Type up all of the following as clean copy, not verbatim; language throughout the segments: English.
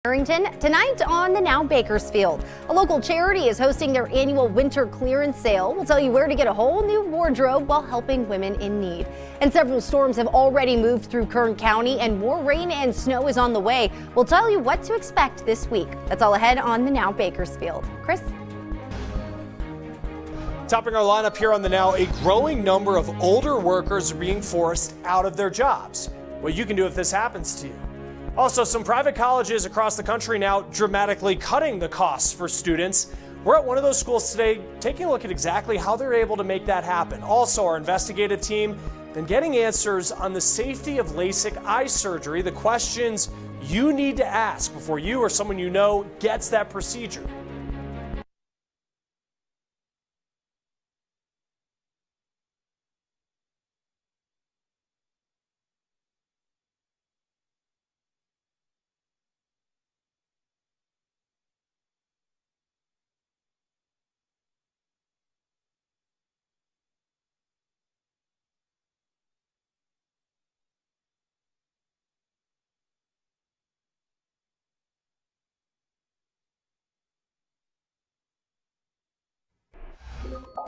Tonight on the Now Bakersfield, a local charity is hosting their annual winter clearance sale. We'll tell you where to get a whole new wardrobe while helping women in need. And several storms have already moved through Kern County and more rain and snow is on the way. We'll tell you what to expect this week. That's all ahead on the Now Bakersfield. Chris? Topping our lineup here on the Now, a growing number of older workers are being forced out of their jobs. What you can do if this happens to you. Also, some private colleges across the country now dramatically cutting the costs for students. We're at one of those schools today taking a look at exactly how they're able to make that happen. Also, our investigative team been getting answers on the safety of LASIK eye surgery, the questions you need to ask before you or someone you know gets that procedure.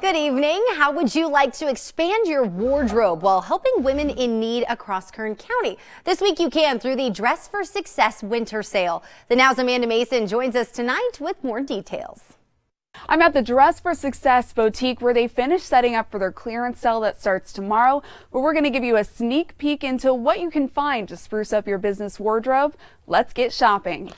Good evening. How would you like to expand your wardrobe while helping women in need across Kern County? This week you can through the Dress for Success winter sale. The Now's Amanda Mason joins us tonight with more details. I'm at the Dress for Success boutique where they finished setting up for their clearance sale that starts tomorrow, where we're going to give you a sneak peek into what you can find to spruce up your business wardrobe. Let's get shopping.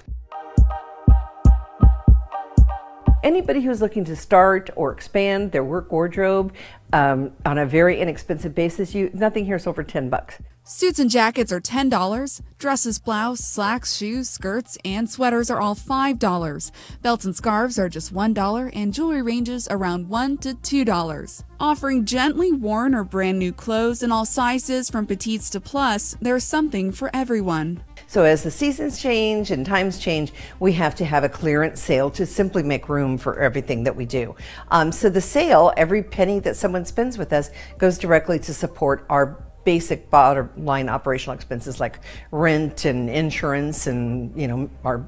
Anybody who's looking to start or expand their work wardrobe on a very inexpensive basis, nothing here is over $10. Suits and jackets are $10. Dresses, blouse, slacks, shoes, skirts, and sweaters are all $5. Belts and scarves are just $1, and jewelry ranges around $1 to $2. Offering gently worn or brand new clothes in all sizes from petites to plus, there's something for everyone. So as the seasons change and times change, we have to have a clearance sale to simply make room for everything that we do. So the sale, every penny that someone spends with us goes directly to support our basic bottom line operational expenses like rent and insurance and our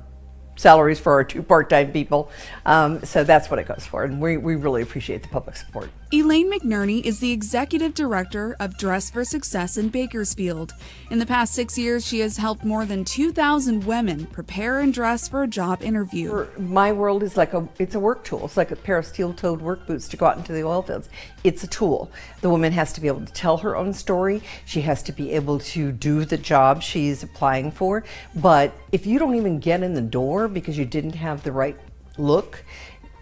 salaries for our 2 part-time people. So that's what it goes for, and we really appreciate the public support. Elaine McNerney is the executive director of Dress for Success in Bakersfield. In the past 6 years, she has helped more than 2,000 women prepare and dress for a job interview. My world is it's a work tool. It's like a pair of steel-toed work boots to go out into the oil fields. It's a tool. The woman has to be able to tell her own story. She has to be able to do the job she's applying for. But if you don't even get in the door because you didn't have the right look,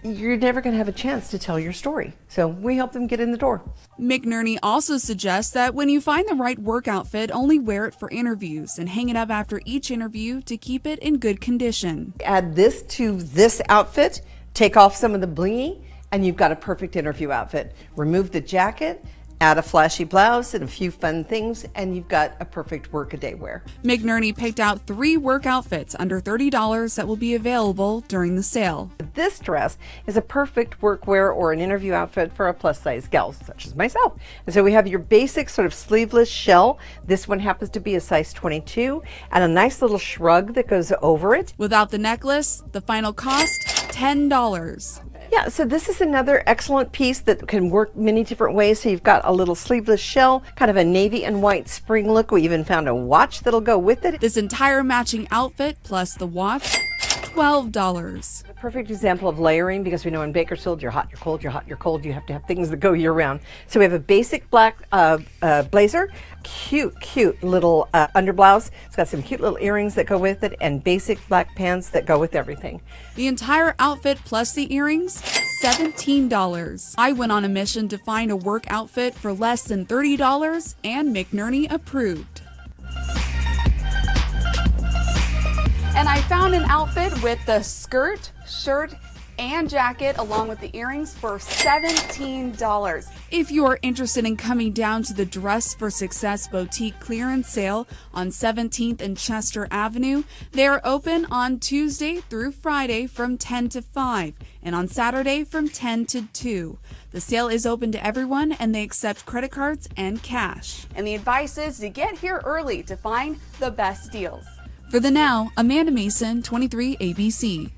you're never going to have a chance to tell your story. So we help them get in the door. McNerney also suggests that when you find the right work outfit, only wear it for interviews and hang it up after each interview to keep it in good condition. Add this to this outfit, take off some of the blingy, and you've got a perfect interview outfit. Remove the jacket, add a flashy blouse and a few fun things, and you've got a perfect work-a-day wear. McNerney picked out 3 work outfits under $30 that will be available during the sale. This dress is a perfect workwear or an interview outfit for a plus-size gal such as myself. And so we have your basic sort of sleeveless shell. This one happens to be a size 22, and a nice little shrug that goes over it. Without the necklace, the final cost, $10. Yeah, so this is another excellent piece that can work many different ways. So you've got a little sleeveless shell, kind of a navy and white spring look. We even found a watch that'll go with it. This entire matching outfit plus the watch, $12. A perfect example of layering, because we know in Bakersfield you're hot, you're cold, you're hot, you're cold. You have to have things that go year round. So we have a basic black blazer, cute little underblouse. It's got some cute little earrings that go with it, and basic black pants that go with everything. The entire outfit plus the earrings, $17. I went on a mission to find a work outfit for less than $30, and McNerney approved. And I found an outfit with the skirt, shirt, and jacket along with the earrings for $17. If you are interested in coming down to the Dress for Success boutique clearance sale on 17th and Chester Avenue, they are open on Tuesday through Friday from 10 to 5 and on Saturday from 10 to 2. The sale is open to everyone and they accept credit cards and cash. And the advice is to get here early to find the best deals. For the Now, Amanda Mason, 23 ABC.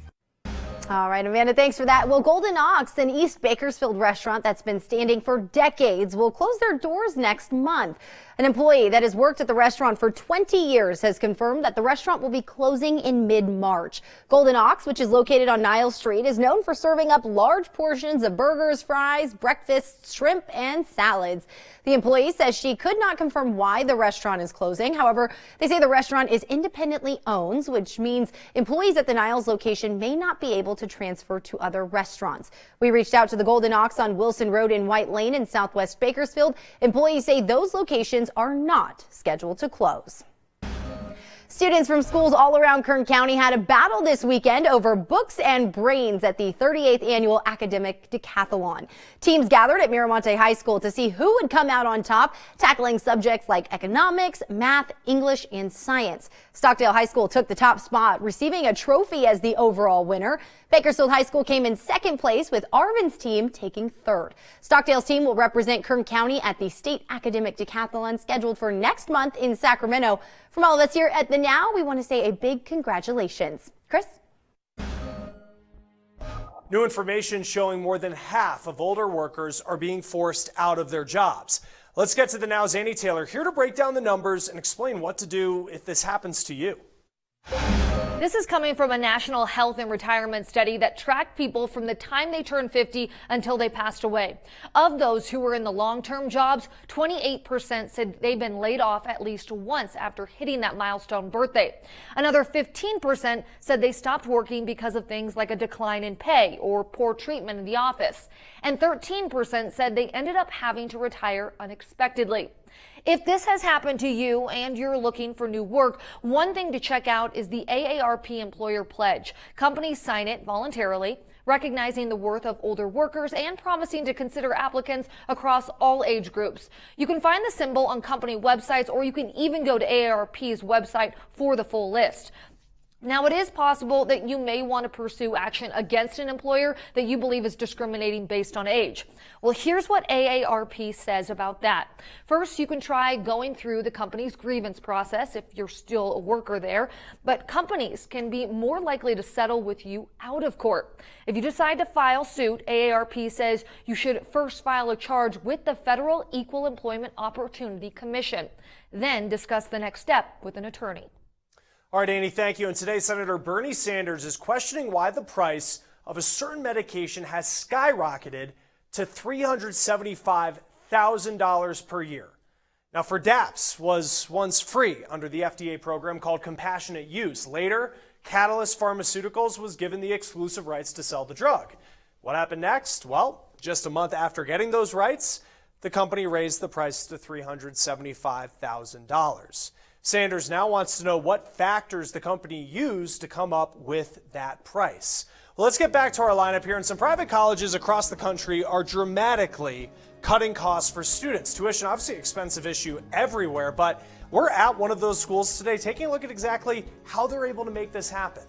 All right, Amanda, thanks for that. Well, Golden Ox, an East Bakersfield restaurant that's been standing for decades, will close their doors next month. An employee that has worked at the restaurant for 20 years has confirmed that the restaurant will be closing in mid-March. Golden Ox, which is located on Niles Street, is known for serving up large portions of burgers, fries, breakfast, shrimp, and salads. The employee says she could not confirm why the restaurant is closing. However, they say the restaurant is independently owned, which means employees at the Niles location may not be able to transfer to other restaurants. We reached out to the Golden Ox on Wilson Road in White Lane in Southwest Bakersfield. Employees say those locations are not scheduled to close. Students from schools all around Kern County had a battle this weekend over books and brains at the 38th annual academic decathlon. Teams gathered at Miramonte High School to see who would come out on top, tackling subjects like economics, math, English, and science. Stockdale High School took the top spot, receiving a trophy as the overall winner. Bakersfield High School came in second place, with Arvin's team taking third. Stockdale's team will represent Kern County at the State Academic Decathlon scheduled for next month in Sacramento. From all of us here at The Now, we want to say a big congratulations. Chris? New information showing more than half of older workers are being forced out of their jobs. Let's get to The Now's Annie Taylor, here to break down the numbers and explain what to do if this happens to you. This is coming from a national health and retirement study that tracked people from the time they turned 50 until they passed away. Of those who were in the long-term jobs, 28% said they've been laid off at least once after hitting that milestone birthday. Another 15% said they stopped working because of things like a decline in pay or poor treatment in the office. And 13% said they ended up having to retire unexpectedly. If this has happened to you and you're looking for new work, one thing to check out is the AARP Employer Pledge. Companies sign it voluntarily, recognizing the worth of older workers and promising to consider applicants across all age groups. You can find the symbol on company websites, or you can even go to AARP's website for the full list. Now, it is possible that you may want to pursue action against an employer that you believe is discriminating based on age. Well, here's what AARP says about that. First, you can try going through the company's grievance process if you're still a worker there, but companies can be more likely to settle with you out of court. If you decide to file suit, AARP says you should first file a charge with the Federal Equal Employment Opportunity Commission, then discuss the next step with an attorney. All right, Annie, thank you. And today, Senator Bernie Sanders is questioning why the price of a certain medication has skyrocketed to $375,000 per year. Now, Firdapse was once free under the FDA program called Compassionate Use. Later, Catalyst Pharmaceuticals was given the exclusive rights to sell the drug. What happened next? Well, just a month after getting those rights, the company raised the price to $375,000. Sanders now wants to know what factors the company used to come up with that price. Well, let's get back to our lineup here. And some private colleges across the country are dramatically cutting costs for students. Tuition, obviously an expensive issue everywhere, but we're at one of those schools today taking a look at exactly how they're able to make this happen.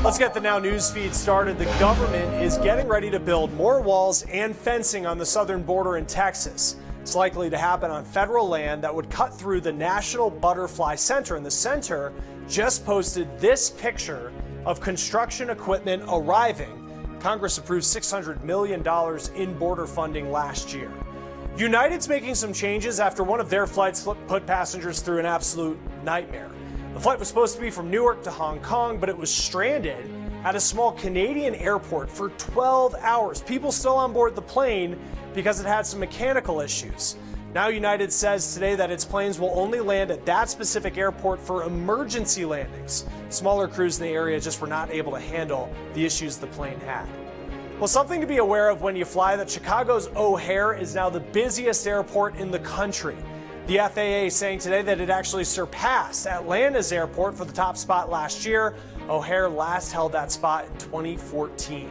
Let's get the Now News feed started. The government is getting ready to build more walls and fencing on the southern border in Texas. It's likely to happen on federal land that would cut through the National Butterfly Center. And the center just posted this picture of construction equipment arriving. Congress approved $600 million in border funding last year. United's making some changes after one of their flights put passengers through an absolute nightmare. The flight was supposed to be from Newark to Hong Kong, but it was stranded at a small Canadian airport for 12 hours. People still on board the plane because it had some mechanical issues. Now United says today that its planes will only land at that specific airport for emergency landings. Smaller crews in the area just were not able to handle the issues the plane had. Well, something to be aware of when you fly, that Chicago's O'Hare is now the busiest airport in the country. The FAA is saying today that it actually surpassed Atlanta's airport for the top spot last year. O'Hare last held that spot in 2014.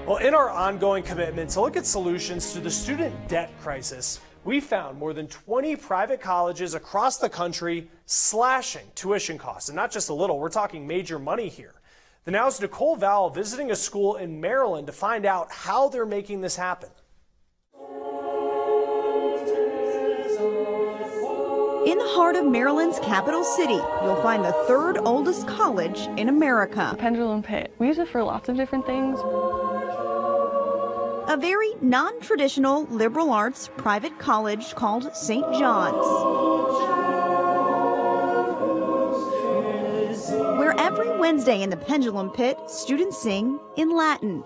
Well, in our ongoing commitment to look at solutions to the student debt crisis, we found more than 20 private colleges across the country slashing tuition costs. And not just a little, we're talking major money here. The Now's Nicole Vowell visiting a school in Maryland to find out how they're making this happen. In the heart of Maryland's capital city, you'll find the third oldest college in America. Pendulum Pit. We use it for lots of different things. A very non-traditional liberal arts private college called St. John's, where every Wednesday in the Pendulum Pit, students sing in Latin.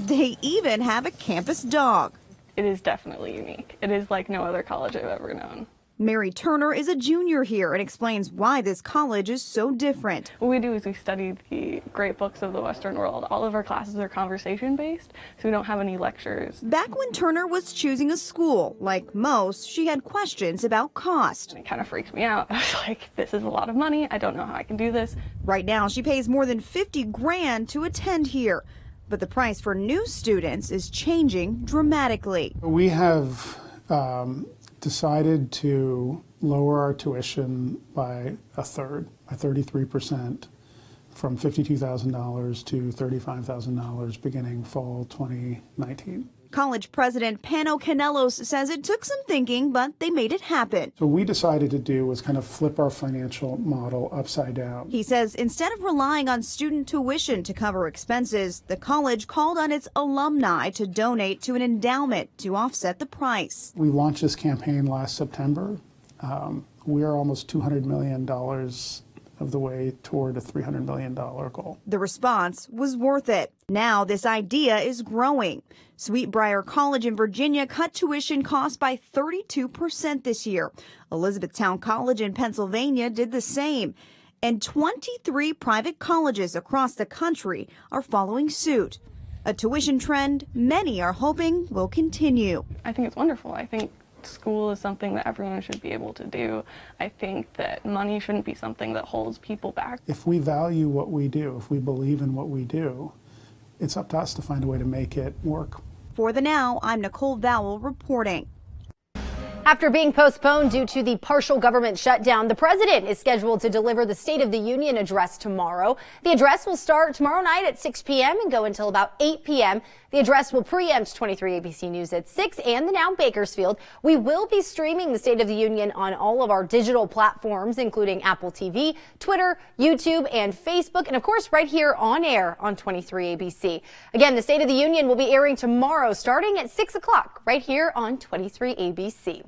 They even have a campus dog. It is definitely unique. It is like no other college I've ever known. Mary Turner is a junior here and explains why this college is so different. What we do is we study the great books of the Western world. All of our classes are conversation-based, so we don't have any lectures. Back when Turner was choosing a school, like most, she had questions about cost. It kind of freaked me out. I was like, this is a lot of money. I don't know how I can do this. Right now, she pays more than $50 grand to attend here. But the price for new students is changing dramatically. We have decided to lower our tuition by a third, by 33%, from $52,000 to $35,000 beginning fall 2019. College president Pano Canelos says it took some thinking, but they made it happen. So what we decided to do was kind of flip our financial model upside down. He says instead of relying on student tuition to cover expenses, the college called on its alumni to donate to an endowment to offset the price. We launched this campaign last September. We are almost $200 million of the way toward a $300 million goal. The response was worth it. Now this idea is growing. Sweetbriar College in Virginia cut tuition costs by 32% this year. Elizabethtown College in Pennsylvania did the same. And 23 private colleges across the country are following suit. A tuition trend many are hoping will continue. I think it's wonderful. I think school is something that everyone should be able to do. I think that money shouldn't be something that holds people back. If we value what we do, if we believe in what we do, it's up to us to find a way to make it work. For the Now, I'm Nicole Vowell reporting. After being postponed due to the partial government shutdown, the president is scheduled to deliver the State of the Union address tomorrow. The address will start tomorrow night at 6 p.m. and go until about 8 p.m. The address will preempt 23 ABC News at 6 and the Now Bakersfield. We will be streaming the State of the Union on all of our digital platforms, including Apple TV, Twitter, YouTube, and Facebook, and of course right here on air on 23 ABC. Again, the State of the Union will be airing tomorrow starting at 6 o'clock right here on 23 ABC.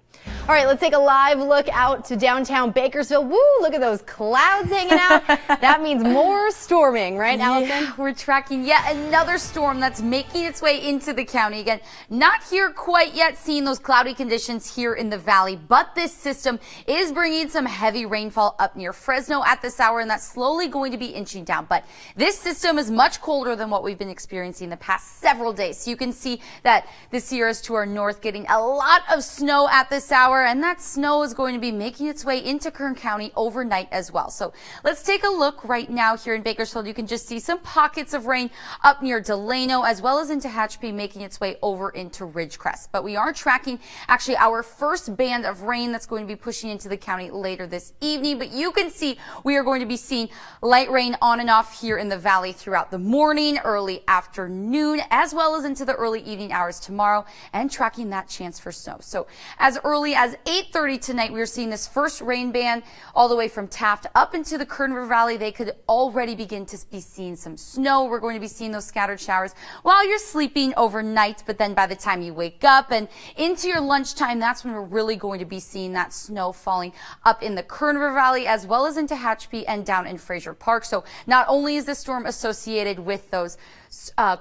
All right, let's take a live look out to downtown Bakersfield. Woo, look at those clouds hanging out. That means more storming, right, Allison? Yeah, we're tracking yet another storm that's making its way into the county. Again, not here quite yet, seeing those cloudy conditions here in the valley, but this system is bringing some heavy rainfall up near Fresno at this hour, and that's slowly going to be inching down. But this system is much colder than what we've been experiencing the past several days. So you can see that the Sierras to our north getting a lot of snow at this this hour, and that snow is going to be making its way into Kern County overnight as well. So let's take a look right now here in Bakersfield. You can just see some pockets of rain up near Delano as well as into Hatchby, making its way over into Ridgecrest. But we are tracking actually our first band of rain that's going to be pushing into the county later this evening. But you can see we are going to be seeing light rain on and off here in the valley throughout the morning, early afternoon, as well as into the early evening hours tomorrow, and tracking that chance for snow. So as early as 8:30 tonight, we are seeing this first rain band all the way from Taft up into the Kern River Valley. They could already begin to be seeing some snow. We're going to be seeing those scattered showers while you're sleeping overnight, but then by the time you wake up and into your lunchtime, that's when we're really going to be seeing that snow falling up in the Kern River Valley as well as into Hatchby and down in Fraser Park. So not only is this storm associated with those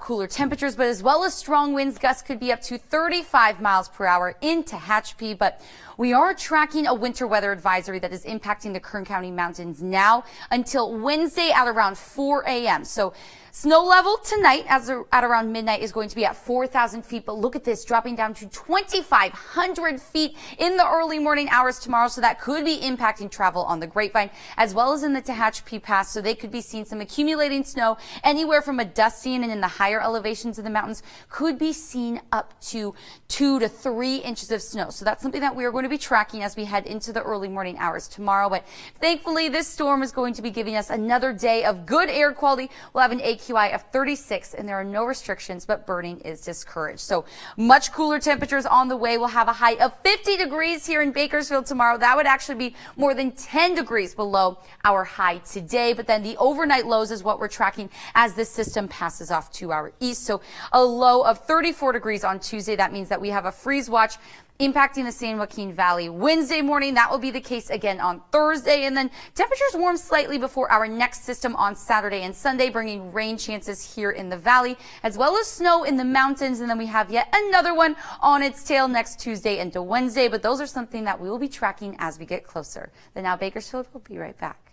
cooler temperatures, but as well as strong winds, gusts could be up to 35 miles per hour into Hatchby. But we are tracking a winter weather advisory that is impacting the Kern County mountains now until Wednesday at around 4 a.m. So snow level tonight at around midnight is going to be at 4,000 feet. But look at this, dropping down to 2,500 feet in the early morning hours tomorrow. So that could be impacting travel on the Grapevine as well as in the Tehachapi Pass. So they could be seeing some accumulating snow anywhere from a dusting, and in the higher elevations of the mountains could be seen up to 2 to 3 inches of snow. So that's something that we are going to be tracking as we head into the early morning hours tomorrow. But thankfully, this storm is going to be giving us another day of good air quality. We'll have an AQI of 36, and there are no restrictions, but burning is discouraged. So much cooler temperatures on the way. We'll have a high of 50 degrees here in Bakersfield tomorrow. That would actually be more than 10 degrees below our high today. But then the overnight lows is what we're tracking as this system passes off to our east. So a low of 34 degrees on Tuesday. That means that we have a freeze watch impacting the San Joaquin Valley Wednesday morning. That will be the case again on Thursday. And then temperatures warm slightly before our next system on Saturday and Sunday, bringing rain chances here in the valley, as well as snow in the mountains. And then we have yet another one on its tail next Tuesday into Wednesday. But those are something that we will be tracking as we get closer. The Now Bakersfield will be right back.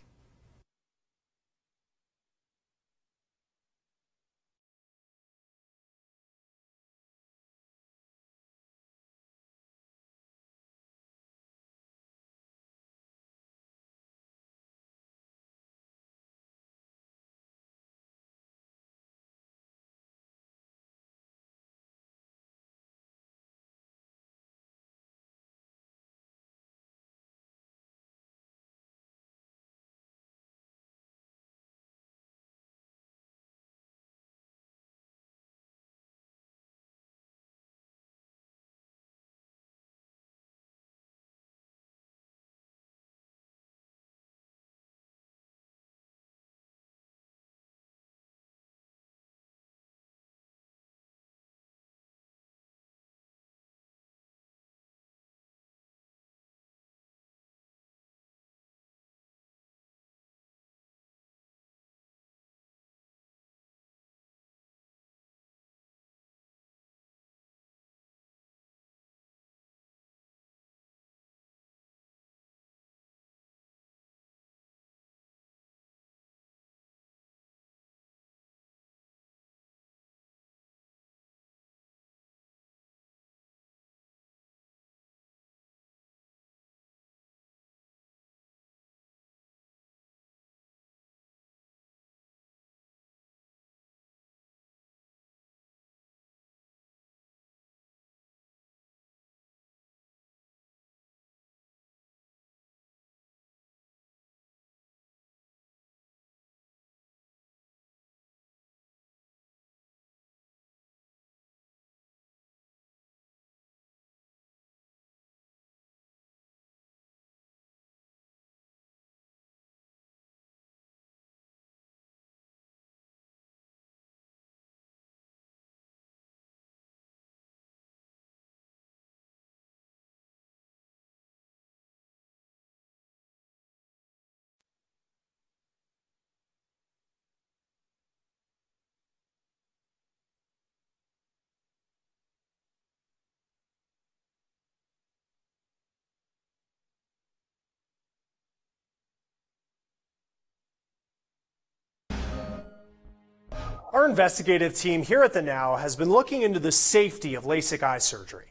Our investigative team here at The Now has been looking into the safety of LASIK eye surgery.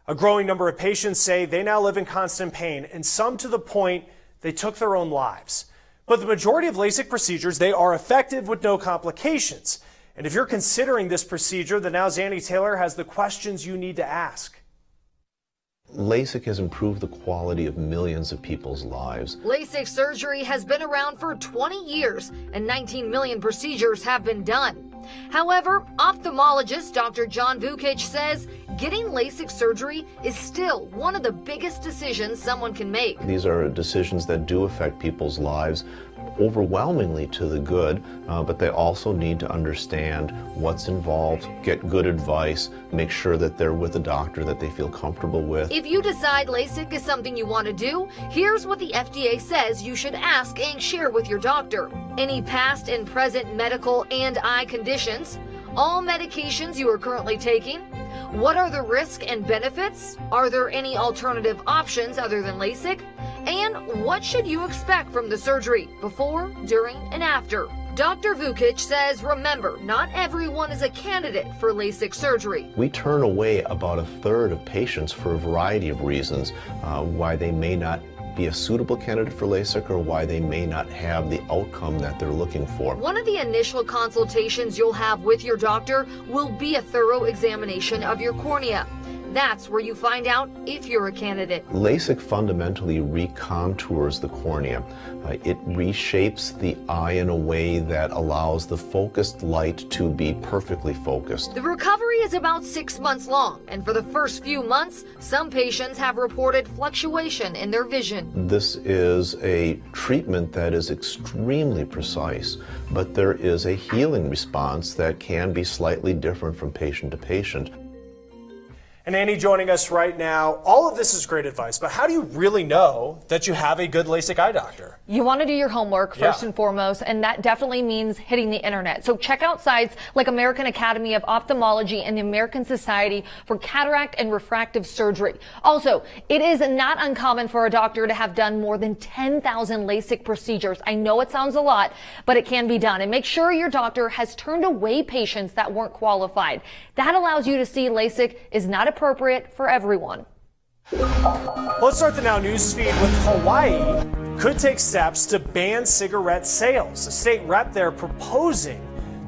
A growing number of patients say they now live in constant pain, and some to the point they took their own lives. But the majority of LASIK procedures, they are effective with no complications. And if you're considering this procedure, then now Zandy Taylor has the questions you need to ask. LASIK has improved the quality of millions of people's lives. LASIK surgery has been around for 20 years, and 19 million procedures have been done. However, ophthalmologist Dr. John Vukic says getting LASIK surgery is still one of the biggest decisions someone can make. These are decisions that do affect people's lives, overwhelmingly to the good, but they also need to understand what's involved, get good advice, make sure that they're with a doctor that they feel comfortable with. If you decide LASIK is something you want to do, here's what the FDA says you should ask and share with your doctor. Any past and present medical and eye conditions, all medications you are currently taking, what are the risks and benefits? Are there any alternative options other than LASIK? And what should you expect from the surgery before, during, and after? Dr. Vukic says, remember, not everyone is a candidate for LASIK surgery. We turn away about a third of patients for a variety of reasons, why they may not be a suitable candidate for LASIK or why they may not have the outcome that they're looking for. One of the initial consultations you'll have with your doctor will be a thorough examination of your cornea. That's where you find out if you're a candidate. LASIK fundamentally recontours the cornea. It reshapes the eye in a way that allows the focused light to be perfectly focused. The recovery is about 6 months long, and for the first few months, some patients have reported fluctuation in their vision. This is a treatment that is extremely precise, but there is a healing response that can be slightly different from patient to patient. And Annie joining us right now. All of this is great advice, but how do you really know that you have a good LASIK eye doctor? You want to do your homework first and foremost, and that definitely means hitting the internet. So check out sites like American Academy of Ophthalmology and the American Society for Cataract and Refractive Surgery. Also, it is not uncommon for a doctor to have done more than 10,000 LASIK procedures. I know it sounds a lot, but it can be done. And make sure your doctor has turned away patients that weren't qualified. That allows you to see LASIK is not appropriate for everyone. Let's start the Now News feed with Hawaii could take steps to ban cigarette sales. A state rep there proposing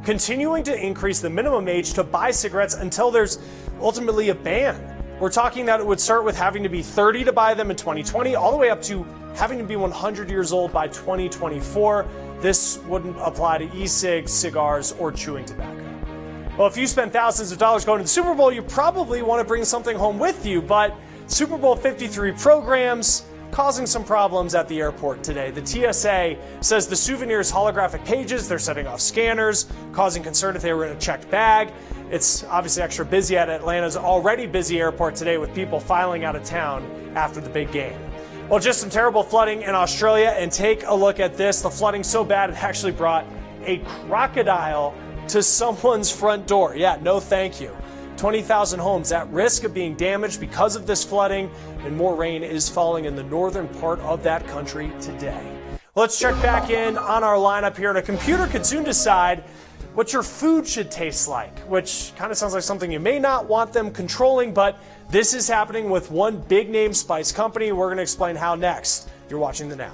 continuing to increase the minimum age to buy cigarettes until there's ultimately a ban. We're talking that it would start with having to be 30 to buy them in 2020, all the way up to having to be 100 years old by 2024. This wouldn't apply to e-cigs, cigars, or chewing tobacco. Well, if you spend thousands of dollars going to the Super Bowl, you probably want to bring something home with you, but Super Bowl 53 programs causing some problems at the airport today. The TSA says the souvenirs holographic pages, they're setting off scanners, causing concern if they were in a checked bag. It's obviously extra busy at Atlanta's already busy airport today with people filing out of town after the big game. Well, just some terrible flooding in Australia, and take a look at this. The flooding so bad it actually brought a crocodile to someone's front door. Yeah, no thank you. 20,000 homes at risk of being damaged because of this flooding, and more rain is falling in the northern part of that country today. Let's check back in on our lineup here, and a computer could soon decide what your food should taste like, which kind of sounds like something you may not want them controlling, but this is happening with one big name spice company. We're going to explain how next. You're watching The Now.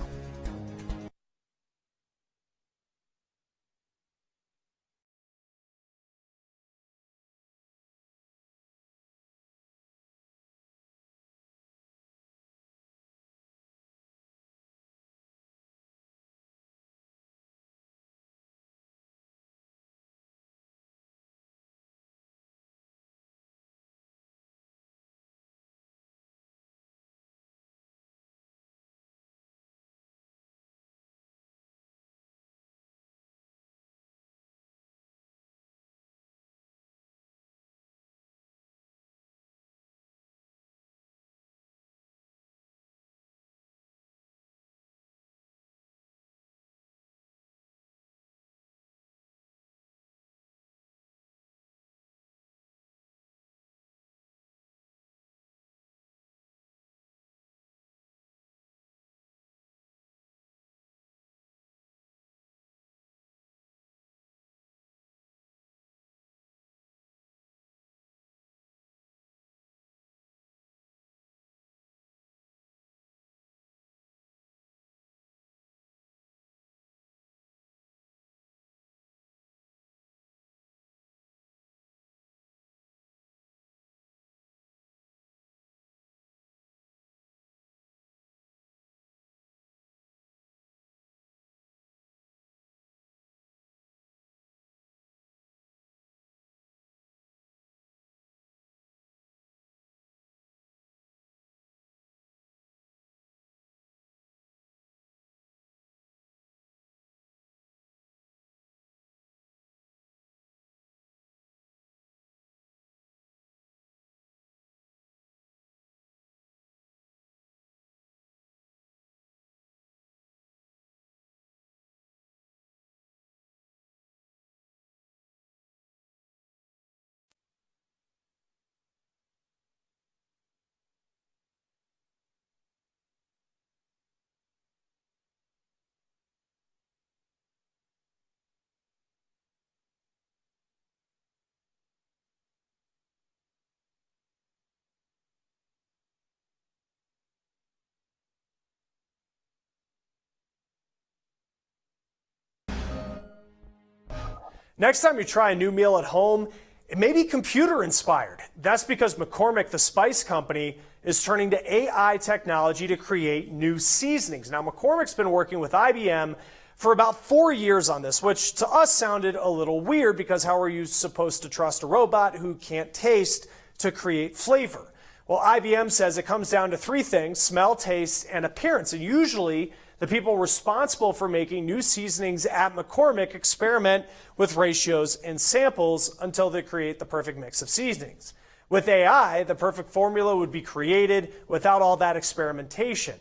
Next time you try a new meal at home, it may be computer inspired. That's because McCormick, the spice company, is turning to AI technology to create new seasonings. Now, McCormick's been working with IBM for about 4 years on this, which to us sounded a little weird because how are you supposed to trust a robot who can't taste to create flavor? Well, IBM says it comes down to 3 things: smell, taste, and appearance. And usually the people responsible for making new seasonings at McCormick experiment with ratios and samples until they create the perfect mix of seasonings. With AI, the perfect formula would be created without all that experimentation.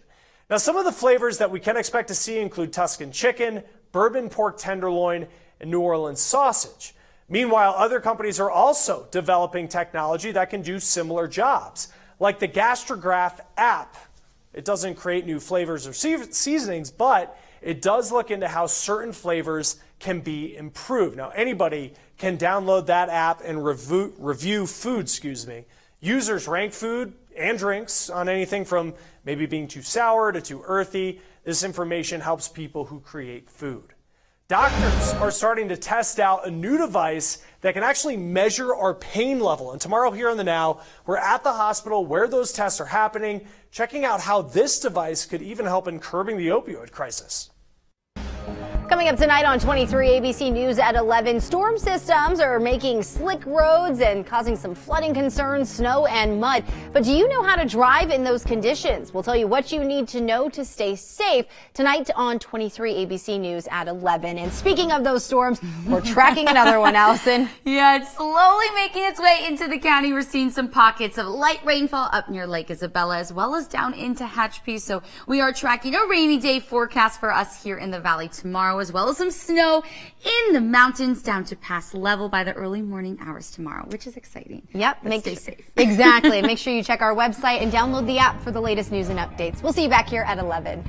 Now, some of the flavors that we can expect to see include Tuscan chicken, bourbon pork tenderloin, and New Orleans sausage. Meanwhile, other companies are also developing technology that can do similar jobs, like the Gastrograph app. It doesn't create new flavors or seasonings, but it does look into how certain flavors can be improved. Now, anybody can download that app and review food, Users rank food and drinks on anything from maybe being too sour to too earthy. This information helps people who create food. Doctors are starting to test out a new device that can actually measure our pain level. And tomorrow here on The Now, we're at the hospital where those tests are happening, checking out how this device could even help in curbing the opioid crisis. Coming up tonight on 23 ABC News at 11, storm systems are making slick roads and causing some flooding concerns, snow and mud. But do you know how to drive in those conditions? We'll tell you what you need to know to stay safe tonight on 23 ABC News at 11. And speaking of those storms, we're tracking another one, Allison. Yeah, it's slowly making its way into the county. We're seeing some pockets of light rainfall up near Lake Isabella as well as down into Hatchpe. So we are tracking a rainy day forecast for us here in the valley tomorrow, as well as some snow in the mountains down to pass level by the early morning hours tomorrow, which is exciting. Yep. Stay safe. Exactly. Make sure you check our website and download the app for the latest news and updates. We'll see you back here at 11.